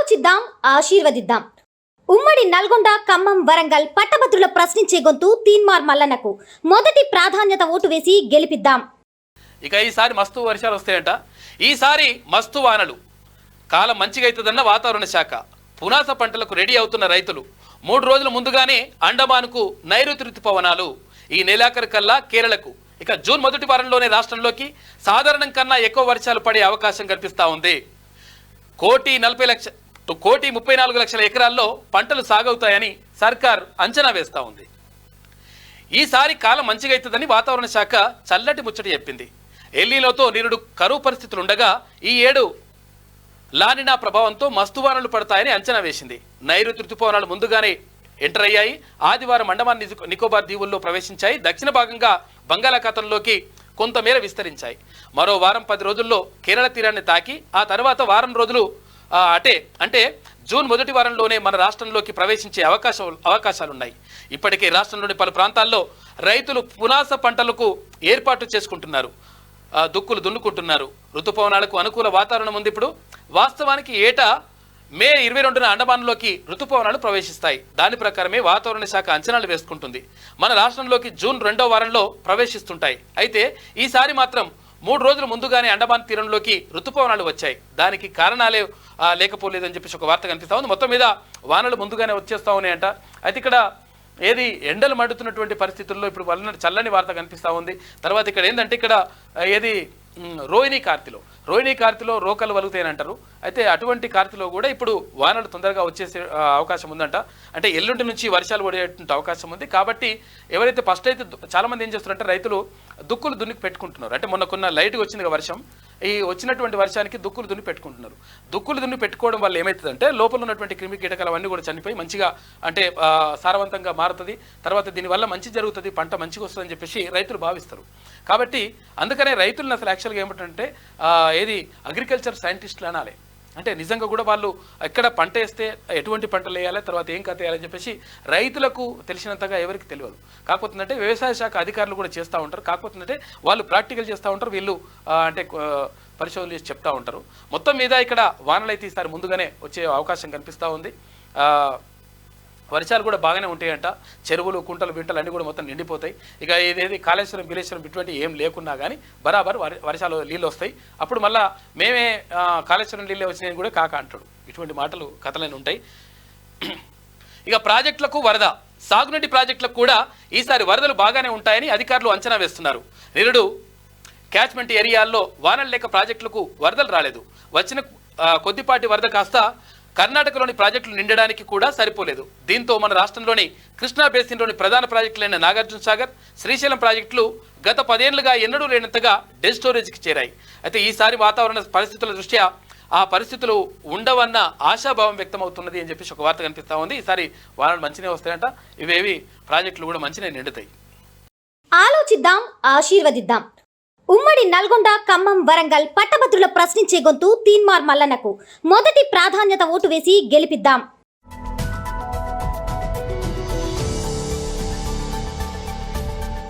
ఆలోచిద్దాం, ఆశీర్వదిద్దాం. ఉమ్మడి నల్గొండ, ఖమ్మం, వరంగల్ పట్టభద్రుల ప్రశ్నించే గొంతు తీన్మార్ మల్లన్నకు మొదటి ప్రాధాన్యత ఓటు వేసి గెలిపిద్దాం. ఇక ఈసారి మస్తు వర్షాలు వస్తాయంట. ఈసారి మస్తు వానలు. కాలం మంచిగా అవుతుందన్న వాతావరణ శాఖ. పునాస పంటలకు రెడీ అవుతున్న రైతులు 3 రోజుల ముందుగానే అండమాన్కు నైరుతి ఋతుపవనాలు. ఈ నెలాఖరు కల్లా కేరళకు, ఇక జూన్ మొదటి వారంలోనే రాష్ట్రంలోకి సాధారణం కన్నా ఎక్కువ వర్షాలు పడే అవకాశం కనిపిస్తూ ఉంది. 1,34,00,000 ఎకరాల్లో పంటలు సాగవుతాయని సర్కార్ అంచనా వేస్తూ ఉంది. ఈసారి కాలం మంచిగా అవుతుందని వాతావరణ శాఖ చల్లటి ముచ్చటి చెప్పింది. ఎల్లీలోతో నిరుడు కరువు పరిస్థితులు ఉండగా ఈ ఏడు లానినా ప్రభావంతో మస్తు వానలు పడతాయని అంచనా వేసింది. నైరుతి ఋతుపవనాలు ముందుగానే ఎంటర్ అయ్యాయి. ఆదివారం అండమాన్ నికోబార్ దీవుల్లో ప్రవేశించాయి. దక్షిణ భాగంగా బంగాళాఖాతంలోకి కొంతమేర విస్తరించాయి. మరో వారం 10 రోజుల్లో కేరళ తీరాన్ని తాకి ఆ తర్వాత వారం రోజులు అంటే జూన్ మొదటి వారంలోనే మన రాష్ట్రంలోకి ప్రవేశించే అవకాశాలున్నాయి. ఇప్పటికే రాష్ట్రంలోని పలు ప్రాంతాల్లో రైతులు పునాస పంటలకు ఏర్పాటు చేసుకుంటున్నారు, దుక్కులు దున్నుకుంటున్నారు. ఋతుపవనాలకు అనుకూల వాతావరణం ఉంది. ఇప్పుడు వాస్తవానికి ఏటా మే 22న అండమాన్లోకి ఋతుపవనాలు ప్రవేశిస్తాయి. దాని ప్రకారమే వాతావరణ శాఖ అంచనాలు వేసుకుంటుంది. మన రాష్ట్రంలోకి జూన్ 2వ వారంలో ప్రవేశిస్తుంటాయి. అయితే ఈసారి మాత్రం 3 రోజులు ముందుగానే అండమాన్ తీరంలోకి ఋతుపవనాలు వచ్చాయి. దానికి కారణాలే లేకపోలేదని చెప్పేసి ఒక వార్త కనిపిస్తూ ఉంది. మొత్తం మీద వానలు ముందుగానే వచ్చేస్తూ ఉన్నాయంట. అయితే ఇక్కడ ఎండలు మండుతున్నటువంటి పరిస్థితుల్లో ఇప్పుడు చల్లని వార్త కనిపిస్తూ ఉంది. తర్వాత ఇక్కడ ఏంటంటే ఇక్కడ రోహిణీ కార్తిలో రోకలు వలుగుతాయని అయితే అటువంటి కార్తిలో కూడా ఇప్పుడు వానలు తొందరగా వచ్చేసే అవకాశం ఉందంట. అంటే ఎల్లుండి నుంచి వర్షాలు పడేటువంటి అవకాశం ఉంది. కాబట్టి ఎవరైతే ఫస్ట్ అయితే చాలామంది ఏం చేస్తున్నారంటే రైతులు దుక్కులు దున్ని పెట్టుకుంటున్నారు. అంటే మొన్న కొన్న లైట్గా వచ్చింది వర్షం, ఈ వచ్చినటువంటి వర్షానికి దుక్కులు దున్ని పెట్టుకుంటున్నారు. దుక్కులు దున్ని పెట్టుకోవడం వల్ల ఏమవుతుందంటే లోపల ఉన్నటువంటి క్రిమి కీటకాలు అవన్నీ కూడా చనిపోయి మంచిగా అంటే సారవంతంగా మారుతుంది. తర్వాత దీనివల్ల మంచి జరుగుతుంది, పంట మంచిగా వస్తుందని చెప్పేసి రైతులు భావిస్తారు. కాబట్టి అందుకనే రైతులను అసలు యాక్చువల్గా ఏమిటంటే అగ్రికల్చర్ సైంటిస్టులు అనాలి. అంటే నిజంగా కూడా వాళ్ళు ఎక్కడ పంట వేస్తే ఎటువంటి పంటలు వేయాలి, తర్వాత ఏం కథ వేయాలని చెప్పేసి రైతులకు తెలిసినంతగా ఎవరికి తెలియదు. కాకపోతే వ్యవసాయ శాఖ అధికారులు కూడా చేస్తూ ఉంటారు. కాకపోతే వాళ్ళు ప్రాక్టికల్ చేస్తూ ఉంటారు, వీళ్ళు అంటే పరిశోధన చేసి చెప్తూ ఉంటారు. మొత్తం మీద ఇక్కడ వానలు అయితే ఈసారి ముందుగానే వచ్చే అవకాశం కనిపిస్తూ ఉంది. వర్షాలు కూడా బాగానే ఉంటాయంట. చెరువులు, కుంటలు, బింటలు అన్నీ కూడా మొత్తం నిండిపోతాయి. ఇక కాళేశ్వరం, బిలేశ్వరం ఇటువంటి ఏం లేకున్నా కానీ బరాబర్ వర్షాలు నీళ్ళు వస్తాయి. అప్పుడు మళ్ళీ మేమే కాళేశ్వరం నీళ్ళే వచ్చినాయని కూడా కాక అంటాడు. ఇటువంటి మాటలు కథలన్నీ ఉంటాయి. ఇక ప్రాజెక్టులకు వరద, సాగునీటి ప్రాజెక్టులకు కూడా ఈసారి వరదలు బాగానే ఉంటాయని అధికారులు అంచనా వేస్తున్నారు. నిరుడు క్యాచ్మెంట్ ఏరియాల్లో వానలు లేక ప్రాజెక్టులకు వరదలు రాలేదు. వచ్చిన కొద్దిపాటి వరద కాస్త కర్ణాటకలోని ప్రాజెక్టులు నిండడానికి కూడా సరిపోలేదు. దీంతో మన రాష్ట్రంలోని కృష్ణా బేసిన్లోని ప్రధాన ప్రాజెక్టులైన నాగార్జున సాగర్, శ్రీశైలం ప్రాజెక్టులు గత 10 ఏళ్లుగా ఎన్నడూ లేనంతగా డెడ్ స్టోరేజ్కి చేరాయి. అయితే ఈసారి వాతావరణ పరిస్థితుల దృష్ట్యా ఆ పరిస్థితులు ఉండవన్న ఆశాభావం వ్యక్తమవుతున్నది అని చెప్పేసి ఒక వార్త కనిపిస్తూ ఉంది. ఈసారి వానలు మంచినే వస్తాయంట. ఇవేవి ప్రాజెక్టులు కూడా మంచినే నిండుతాయి. ఆలోచిద్దాం, ఆశీర్వదిద్దాం. ఉమ్మడి నల్గొండ, ఖమ్మం, వరంగల్ పట్టభద్రుల ప్రశ్నించే గొంతు తీన్మార్ మల్లన్నకు మొదటి ప్రాధాన్యత ఓటు వేసి గెలిపిద్దాం.